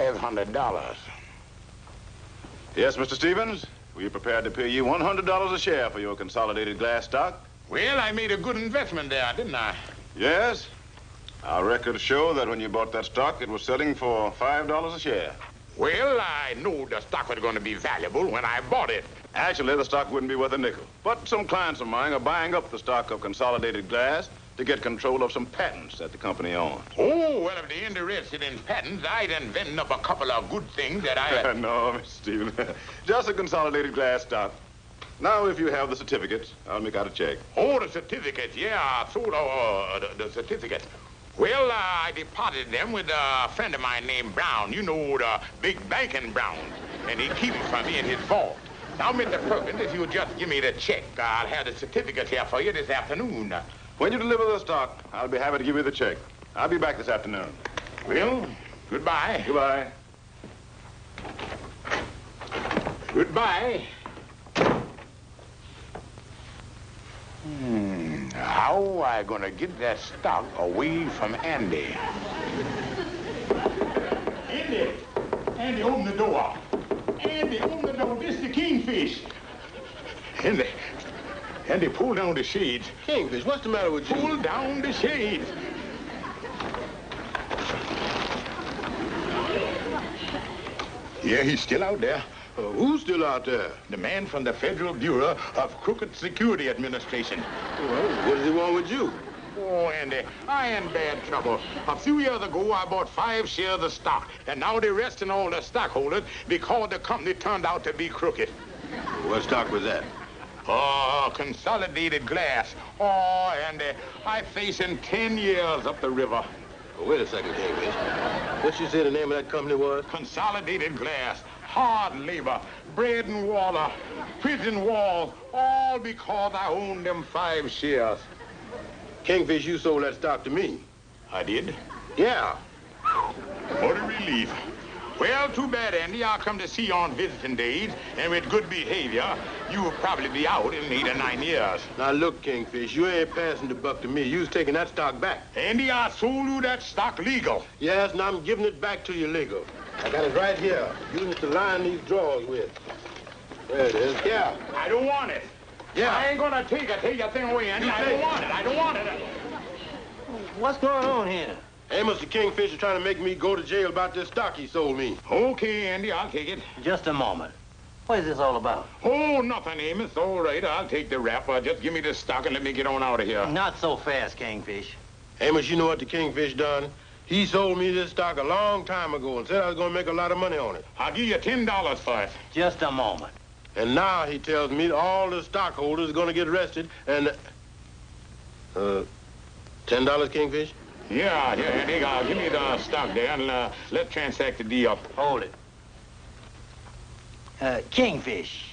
$500. Yes, Mr. Stevens? We're prepared to pay you $100 a share for your consolidated glass stock. Well, I made a good investment there, didn't I? Yes. Our records show that when you bought that stock, it was selling for $5 a share. Well, I knew the stock was going to be valuable when I bought it. Actually, the stock wouldn't be worth a nickel. But some clients of mine are buying up the stock of Consolidated Glass to get control of some patents that the company owns. Oh, well, if they're interested in patents, I'd invent up a couple of good things that I... No, Mr. Stevens. Just a Consolidated Glass stock. Now, if you have the certificates, I'll make out a check. Oh, the certificates, yeah, so the certificates. Well, I deposited them with a friend of mine named Brown. You know, the big banking Brown. And he keeps them for me in his vault. Now, Mr. Perkins, if you'll just give me the check, I'll have the certificates here for you this afternoon. When you deliver the stock, I'll be happy to give you the check. I'll be back this afternoon. Well, goodbye. Goodbye. Goodbye. How I gonna get that stock away from Andy? Andy, open the door. Andy, open the door. This is the Kingfish. Andy, pull down the shades. Kingfish, what's the matter with you? Pull down the shades. Yeah, he's still out there. Who's still out there? The man from the Federal Bureau of Crooked Security Administration. Well, what does he want with you? Oh, Andy, I in bad trouble. A few years ago, I bought 5 shares of stock, and now they're arresting all the stockholders because the company turned out to be crooked. What stock was that? Oh, Consolidated Glass. Oh, Andy, I'm facing 10 years up the river. Oh, wait a second, Kingfish. What you say the name of that company was? Consolidated Glass. Hard labor, bread and water, prison walls, all because I own them 5 shares. Kingfish, you sold that stock to me. I did? Yeah. What a relief. Well, too bad, Andy. I'll come to see you on visiting days, and with good behavior, you will probably be out in 8 or 9 years. Now, look, Kingfish, you ain't passing the buck to me. You was taking that stock back. Andy, I sold you that stock legal. Yes, and I'm giving it back to you legal. I got it right here. Using it to line these drawers with. There it is. Yeah. I don't want it. Yeah. I ain't gonna take your thing away, Andy. I don't want it. I don't want it. What's going on here? Amos the Kingfish is trying to make me go to jail about this stock he sold me. Okay, Andy, I'll take it. Just a moment. What is this all about? Oh, nothing, Amos. All right, I'll take the rap. Just give me the stock and let me get on out of here. Not so fast, Kingfish. Amos, you know what the Kingfish done? He sold me this stock a long time ago and said I was going to make a lot of money on it. I'll give you $10 for it. Just a moment. And now he tells me that all the stockholders are going to get arrested and... $10, Kingfish? Yeah, Andy, give me the stock there and let's transact the deal. Hold it. Kingfish,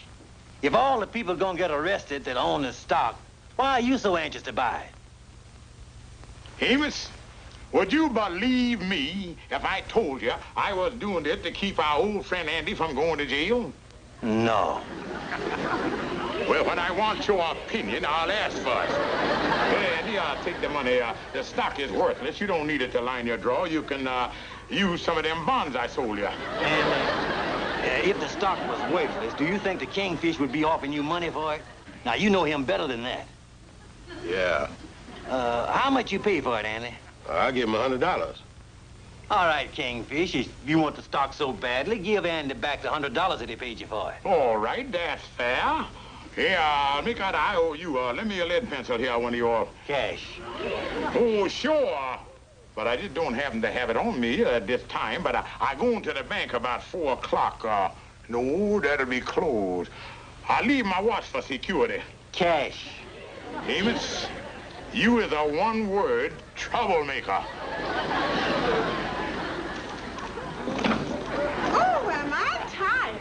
if all the people gonna get arrested that own the stock, why are you so anxious to buy it? Amos, would you believe me if I told you I was doing this to keep our old friend Andy from going to jail? No. Well, when I want your opinion, I'll ask for it. Hey, Andy, I'll take the money. The stock is worthless. You don't need it to line your drawer. You can use some of them bonds I sold you. And if the stock was worthless, do you think the Kingfish would be offering you money for it? Now, you know him better than that. Yeah. How much you pay for it, Andy? I'll give him $100. All right, Kingfish, if you want the stock so badly, give Andy back the $100 that he paid you for it. All right, that's fair. Here, I'll make out I owe you. Lend me a lead pencil here, one of your... Cash. Oh, sure. But I just don't happen to have it on me at this time. But I go into the bank about 4 o'clock. No, that'll be closed. I'll leave my watch for security. Cash. Amos, you is a one-word troublemaker. Oh, am I tired?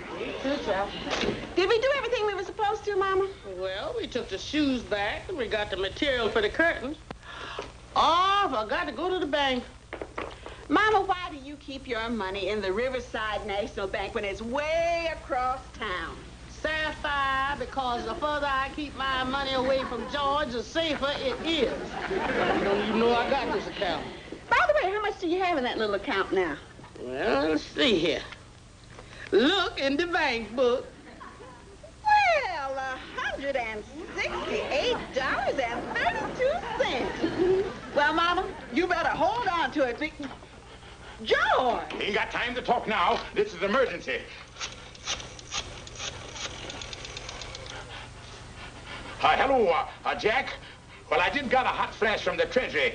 Did we do everything we were supposed to, Mama? Well, we took the shoes back and we got the material for the curtains. Oh, I forgot to go to the bank. Mama, why do you keep your money in the Riverside National Bank when it's way across town? Sapphire, because the further I keep my money away from George, the safer it is. You don't even know I got this account. By the way, how much do you have in that little account now? Well, let's see here. Look in the bank book. Well, $168.32. Well, Mama, you better hold on to it. George! Ain't got time to talk now. This is emergency. Hello, Jack. Well, I just got a hot flash from the Treasury.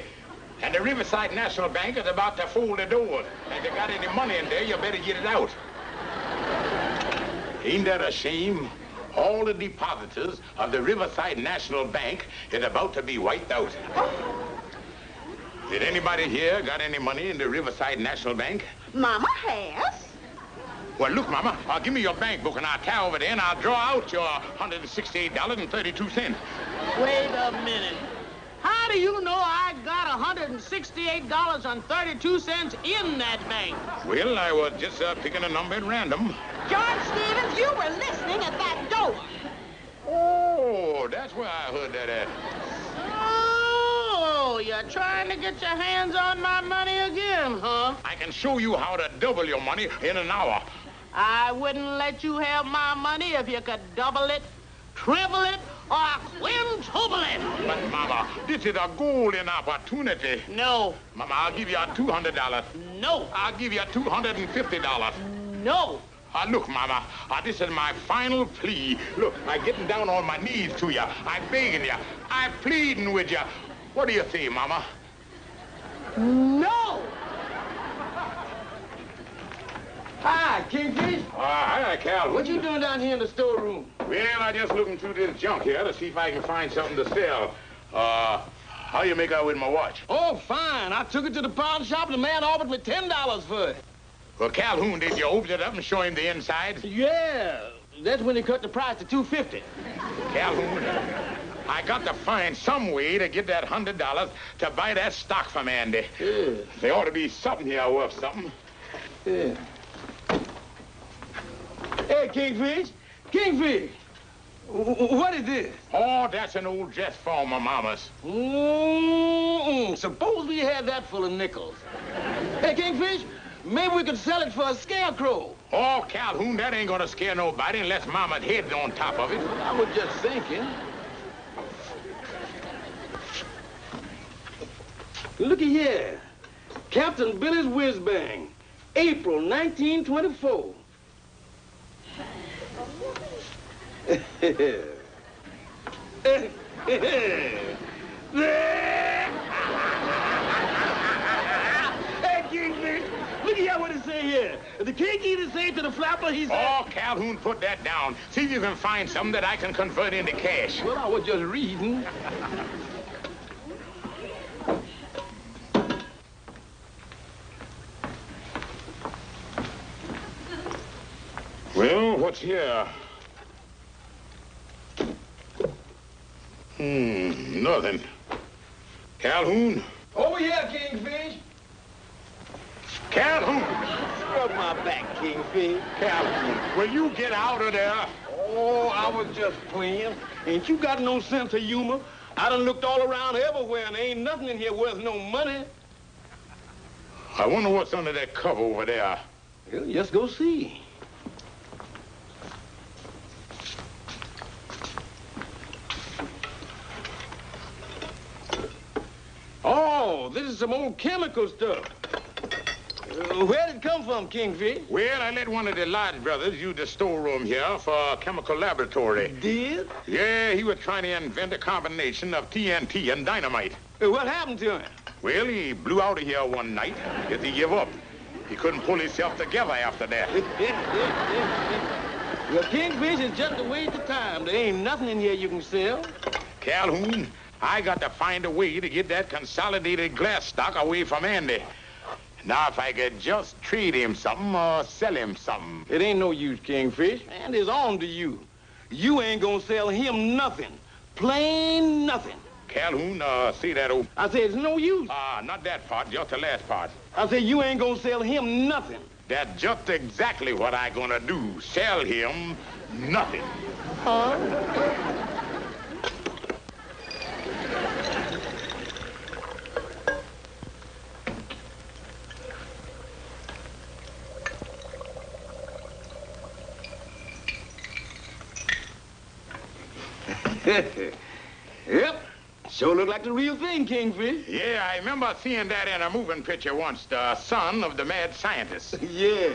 And the Riverside National Bank is about to fold the doors. And if you got any money in there, you better get it out. Ain't that a shame? All the depositors of the Riverside National Bank is about to be wiped out. Did anybody here got any money in the Riverside National Bank? Mama has. Well, look, Mama, give me your bank book and I'll tell over there and I'll draw out your $168.32. Wait a minute. How do you know I got $168.32 in that bank? Well, I was just picking a number at random. George Stevens, you were listening at that door. Oh, that's where I heard that at. Oh, you're trying to get your hands on my money again, huh? I can show you how to double your money in an hour. I wouldn't let you have my money if you could double it, triple it, or quintuple it. But, Mama, this is a golden opportunity. No. Mama, I'll give you $200. No. I'll give you $250. No. Look, Mama, this is my final plea. Look, I'm getting down on my knees to you. I'm begging you. I'm pleading with you. What do you say, Mama? No. Hi, Kingfish. Hi, Cal. What you doing down here in the storeroom? Well, I'm just looking through this junk here to see if I can find something to sell. How you make out with my watch? Oh, fine. I took it to the pawn shop and the man offered me $10 for it. Well, Calhoun, did you open it up and show him the inside? Yeah. That's when he cut the price to $250. Calhoun, I got to find some way to get that $100 to buy that stock from Andy. Yeah. There ought to be something here worth something. Yeah. Hey, Kingfish. Kingfish. What is this? Oh, that's an old dress for my mama's. Suppose we had that full of nickels. Hey, Kingfish, maybe we could sell it for a scarecrow. Oh, Calhoun, that ain't gonna scare nobody unless mama's head's on top of it. I was just thinking. Looky here. Captain Billy's Whiz Bang, April 1924. Hey, Kingfish, look at what it say here. The kinky say to the flapper, he said... Oh, Calhoun, put that down. See if you can find something that I can convert into cash. Well, I was just reading. Well, what's here? Nothing. Calhoun? Over here, Kingfish. Calhoun! Scrub my back, Kingfish. Calhoun, will you get out of there? Oh, I was just playing. Ain't you got no sense of humor? I done looked all around everywhere, and there ain't nothing in here worth no money. I wonder what's under that cover over there. Well, just go see. Oh, this is some old chemical stuff. Where did it come from, Kingfish? Well, I let one of the Lodge brothers use the storeroom here for a chemical laboratory. Did? Yeah, he was trying to invent a combination of TNT and dynamite. What happened to him? Well, he blew out of here one night. Guess he gave up. He couldn't pull himself together after that. Well, Kingfish is just a waste of time. There ain't nothing in here you can sell. Calhoun, I got to find a way to get that consolidated glass stock away from Andy. Now, if I could just trade him something or sell him something. It ain't no use, Kingfish. Andy's on to you. You ain't gonna sell him nothing. Plain nothing. Calhoun, see that old... I said it's no use. Not that part, just the last part. I said you ain't gonna sell him nothing. That's just exactly what I gonna do. Sell him nothing. Huh? Yep. Sure look like the real thing, Kingfish. Yeah, I remember seeing that in a moving picture once, the son of the mad scientist. Yeah.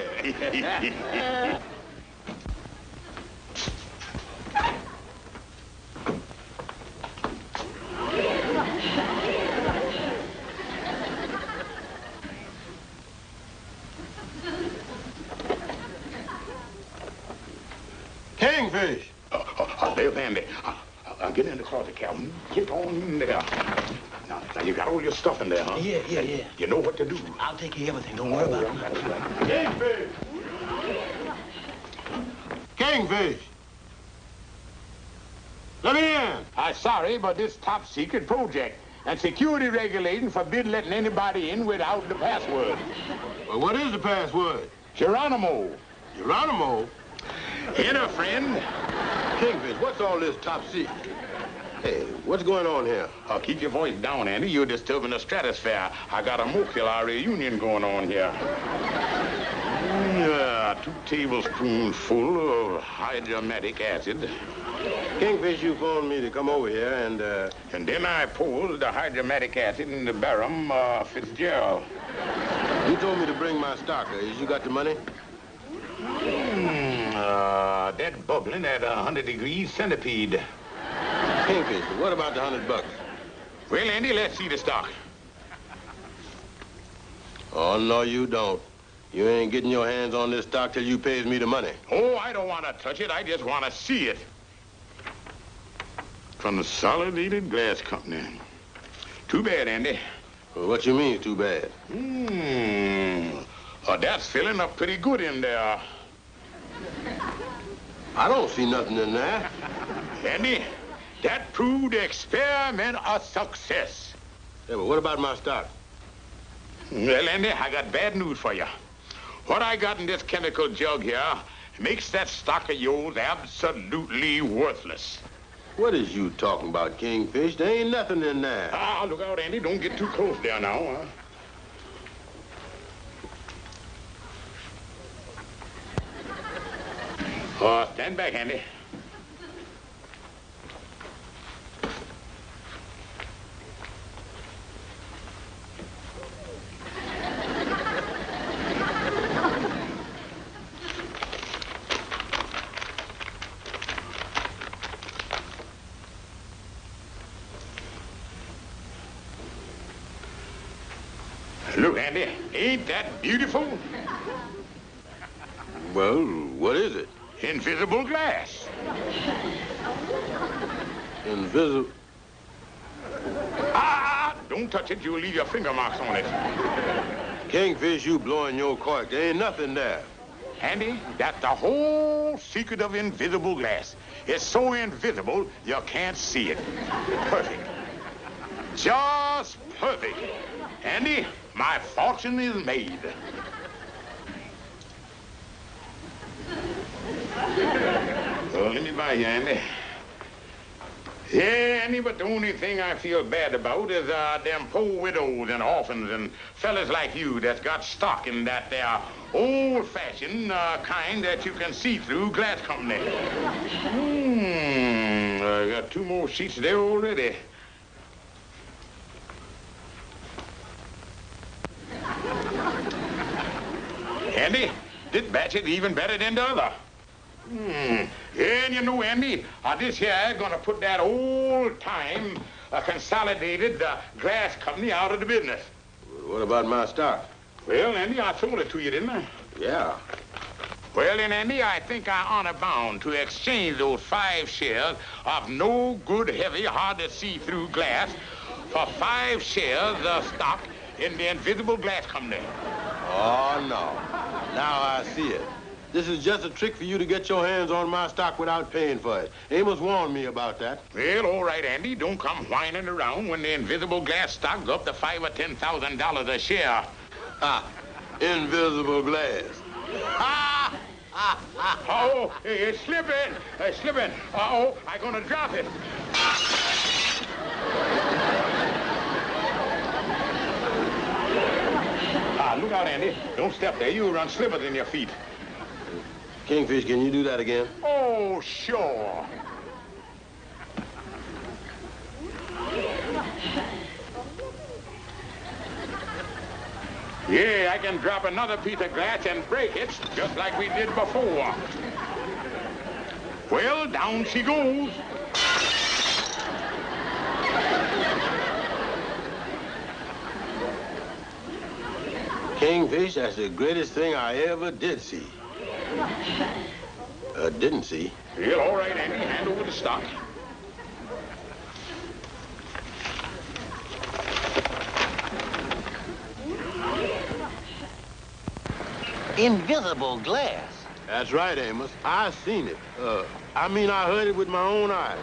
Kingfish! There's Andy. Get in the closet, Calvin. Get on in there. Now, you got all your stuff in there, huh? Yeah. You know what to do. I'll take care of everything. Don't worry about it. Kingfish! Kingfish! Let me in. I'm sorry, but this top secret project and security regulations forbid letting anybody in without the password. Well, what is the password? Geronimo. Geronimo? Enter, friend. Kingfish, what's all this top secret? Hey, what's going on here? Keep your voice down, Andy. You're disturbing the stratosphere. I got a molecular reunion going on here. 2 tablespoons full of hydromatic acid. Kingfish, you phoned me to come over here and then I poured the hydromatic acid in the Barum Fitzgerald. you told me to bring my stock. You got the money? That bubbling at 100 degrees centipede. Kingfish, what about the $100? Well, Andy, let's see the stock. Oh, no, you don't. You ain't getting your hands on this stock till you pays me the money. Oh, I don't want to touch it. I just want to see it. Consolidated Glass Company. Too bad, Andy. Well, what you mean, too bad? That's filling up pretty good in there. I don't see nothing in there. Andy, that proved the experiment a success. Yeah, but what about my stock? Well, Andy, I got bad news for you. What I got in this chemical jug here makes that stock of yours absolutely worthless. What is you talking about, Kingfish? There ain't nothing in there. Look out, Andy. Don't get too close there now. Stand back, Andy. Look, Andy, ain't that beautiful? Well, what is it? Invisible glass. Invisible. Don't touch it. You'll leave your finger marks on it. Kingfish, you blowing your cork. There ain't nothing there. Andy, that's the whole secret of invisible glass. It's so invisible, you can't see it. Perfect. Just perfect. Andy, my fortune is made. Well, let me buy you, Andy. Yeah, Andy, but the only thing I feel bad about is them poor widows and orphans and fellas like you that's got stock in that there old-fashioned kind that you can see through glass company. I got 2 more sheets there already. Andy, this batch is even better than the other. And you know, Andy, this here is going to put that old-time consolidated glass company out of the business. What about my stock? Well, Andy, I sold it to you, didn't I? Yeah. Well, then, Andy, I think I'm honor bound to exchange those 5 shares of no good, heavy, hard-to-see-through glass for 5 shares of stock in the invisible glass company. Oh, no. Now I see it. This is just a trick for you to get your hands on my stock without paying for it. Amos warned me about that. Well, all right, Andy. Don't come whining around when the invisible glass stock go up to $5,000 or $10,000 a share. Invisible glass. Oh, it's slipping. It's slipping. Uh-oh, I'm going to drop it. Look out, Andy. Don't step there. You'll run slippers in your feet. Kingfish, can you do that again? Oh, sure. Yeah, I can drop another piece of glass and break it, just like we did before. Well, down she goes. Kingfish, that's the greatest thing I ever did see. Didn't see. Well, all right, Andy, hand over the stock. Invisible glass. That's right, Amos. I seen it. I heard it with my own eyes.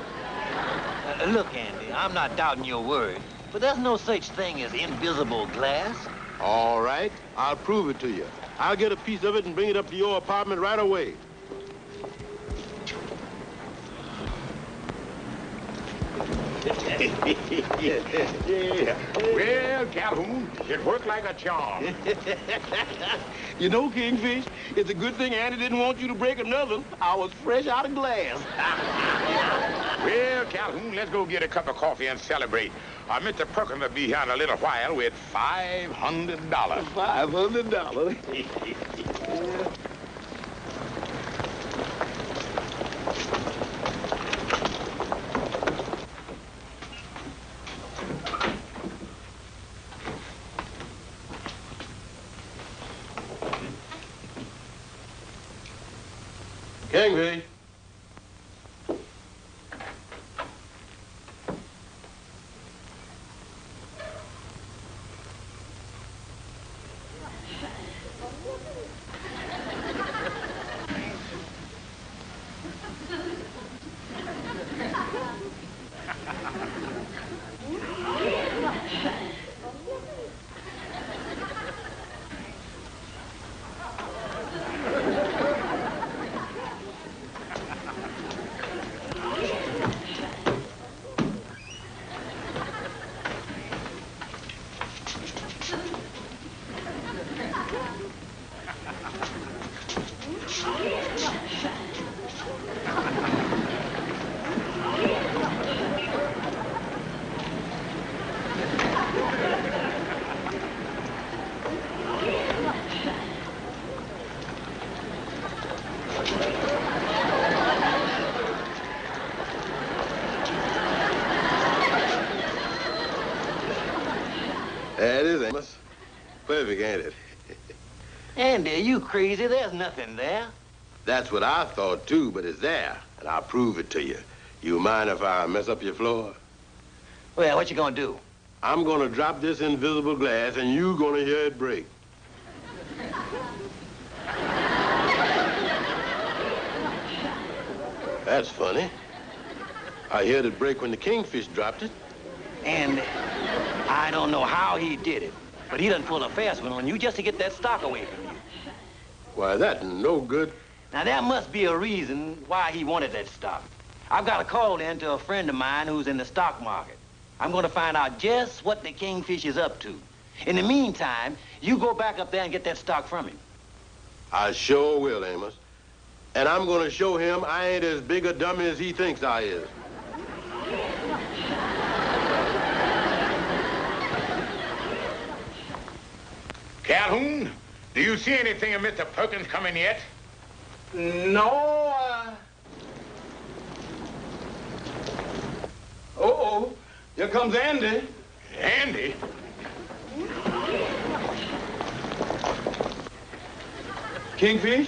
Look, Andy, I'm not doubting your word, but there's no such thing as invisible glass. All right, I'll prove it to you. I'll get a piece of it and bring it up to your apartment right away. Yeah. Well, Calhoun, it worked like a charm. You know, Kingfish, it's a good thing Andy didn't want you to break another. I was fresh out of glass. Well, Calhoun, let's go get a cup of coffee and celebrate. Mr. Perkins will be here in a little while with $500. $500. Kingfish. That is Amos. Perfect, ain't it? Andy, are you crazy? There's nothing there. That's what I thought, too, but it's there, and I'll prove it to you. You mind if I mess up your floor? Well, what you gonna do? I'm gonna drop this invisible glass, and you gonna hear it break. That's funny. I heard it break when the Kingfish dropped it. And I don't know how he did it, but he done pulled a fast one on you just to get that stock away from you. Why, that's no good. Now, there must be a reason why he wanted that stock. I've got a call in to a friend of mine who's in the stock market. I'm going to find out just what the Kingfish is up to. In the meantime, you go back up there and get that stock from him. I sure will, Amos. And I'm gonna show him I ain't as big a dummy as he thinks I is. Calhoun, do you see anything of Mr. Perkins coming yet? No, Uh-oh, here comes Andy. Andy? Kingfish,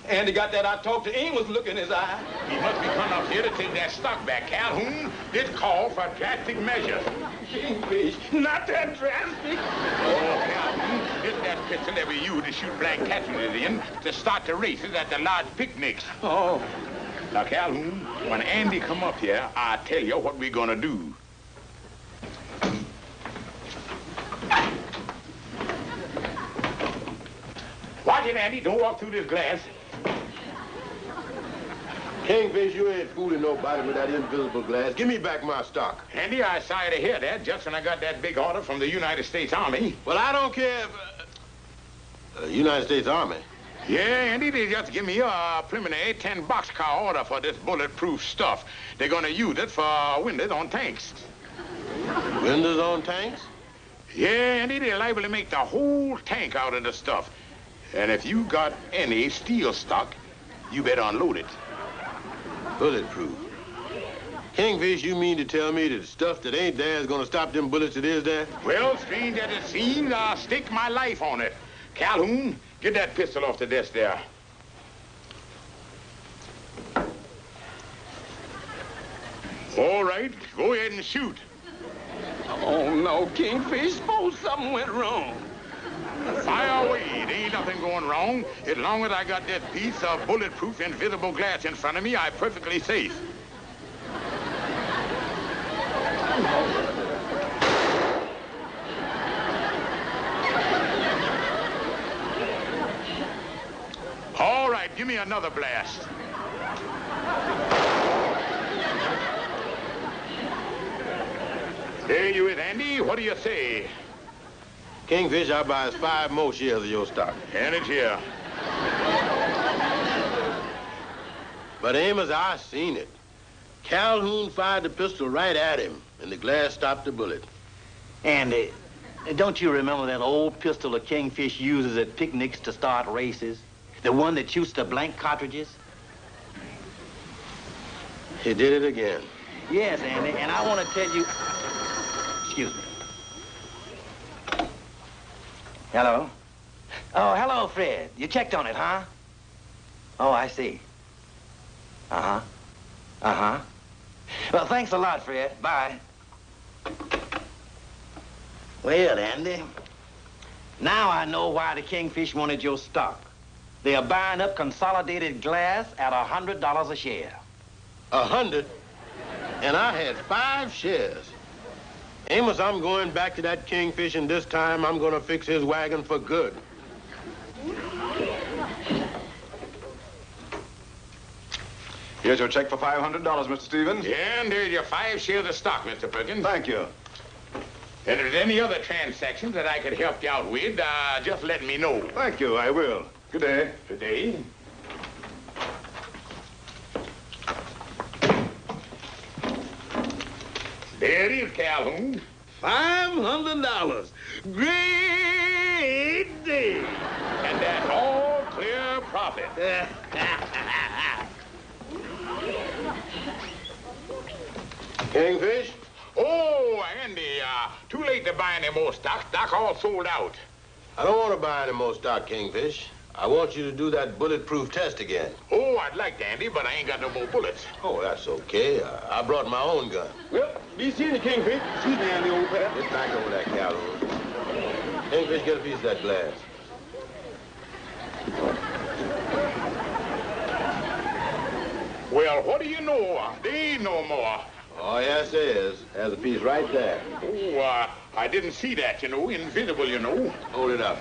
Andy got that I talked to Amos look in his eye. He must be coming up here to take that stock back. Calhoun, this call for drastic measures. Kingfish, not that drastic. Oh, Calhoun, this that pistol that we use to shoot blank cartridges in to start the races at the large picnics. Oh. Now, Calhoun, when Andy come up here, I'll tell you what we're gonna do. Watch it, Andy. Don't walk through this glass. Kingfish, you ain't fooling nobody with that invisible glass. Give me back my stock. Andy, I sorry to hear that just when I got that big order from the United States Army. Well, I don't care if... United States Army? Yeah, Andy, they just give me a preliminary 10 boxcar order for this bulletproof stuff. They're gonna use it for windows on tanks. Windows on tanks? Yeah, Andy, they're liable to make the whole tank out of the stuff. And if you got any steel stock, you better unload it. Bulletproof. Kingfish, you mean to tell me that stuff that ain't there is gonna stop them bullets that is there? Well, strange as it seems, I'll stake my life on it. Calhoun, get that pistol off the desk there. All right, go ahead and shoot. Oh, no, Kingfish. Suppose something went wrong. Fire away. There ain't nothing going wrong. As long as I got that piece of bulletproof invisible glass in front of me, I'm perfectly safe. All right, give me another blast. There you is, Andy. What do you say? Kingfish, I buys 5 more shares of your stock. Hand it here. But Amos, I seen it. Calhoun fired the pistol right at him, and the glass stopped the bullet. Andy, don't you remember that old pistol the Kingfish uses at picnics to start races? The one that shoots the blank cartridges? He did it again. Yes, Andy, and I want to tell you... Excuse me. Hello? Oh, hello, Fred. You checked on it, huh? Oh, I see. Uh-huh. Uh-huh. Well, thanks a lot, Fred. Bye. Well, Andy, now I know why the Kingfish wanted your stock. They are buying up Consolidated Glass at $100 a share. 100? And I had 5 shares. Amos, I'm going back to that Kingfish, and this time I'm gonna fix his wagon for good. Here's your check for $500, Mr. Stevens. Yeah, and there's your 5 shares of stock, Mr. Perkins. Thank you. And if there's any other transactions that I could help you out with, just let me know. Thank you, I will. Good day. Good day. There it is, Calhoun. $500. Great day. And that's all clear profit. Kingfish? Oh, Andy, too late to buy any more stock. Stock all sold out. I don't want to buy any more stock, Kingfish. I want you to do that bulletproof test again. Oh, I'd like to, Andy, but I ain't got no more bullets. Oh, that's okay. I brought my own gun. Well, be seeing you, Kingfish. Excuse me, Andy, old pal. Get back over that, Calhoun. Kingfish, get a piece of that glass. Well, what do you know? There ain't no more. Oh, yes, there is. There's a piece right there. Oh, I didn't see that, you know. Invisible, you know. Hold it up.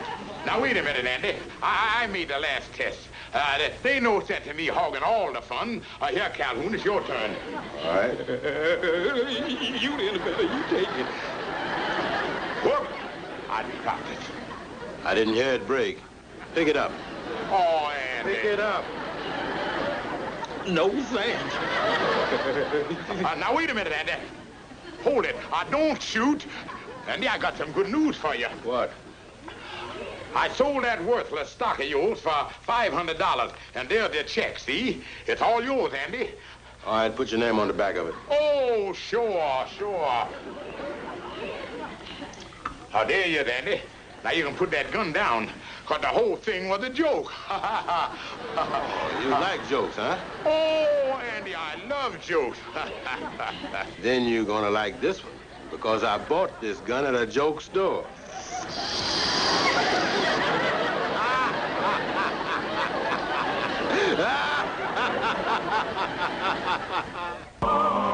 Now, wait a minute, Andy. I made the last test. They no sense in me hogging all the fun. Here, Calhoun, it's your turn. All right. You didn't better. You take it. Whoop! I dropped it. I didn't hear it break. Pick it up. Oh, Andy. Pick it up. No thanks. Now, wait a minute, Andy. Hold it. Don't shoot. Andy, I got some good news for you. What? I sold that worthless stock of yours for $500, and there's the check, see? It's all yours, Andy. All right, put your name on the back of it. Oh, sure, sure. There you is, Andy. Now you can put that gun down, because the whole thing was a joke. You like jokes, huh? Oh, Andy, I love jokes. Then you're gonna like this one, because I bought this gun at a joke store. Oh.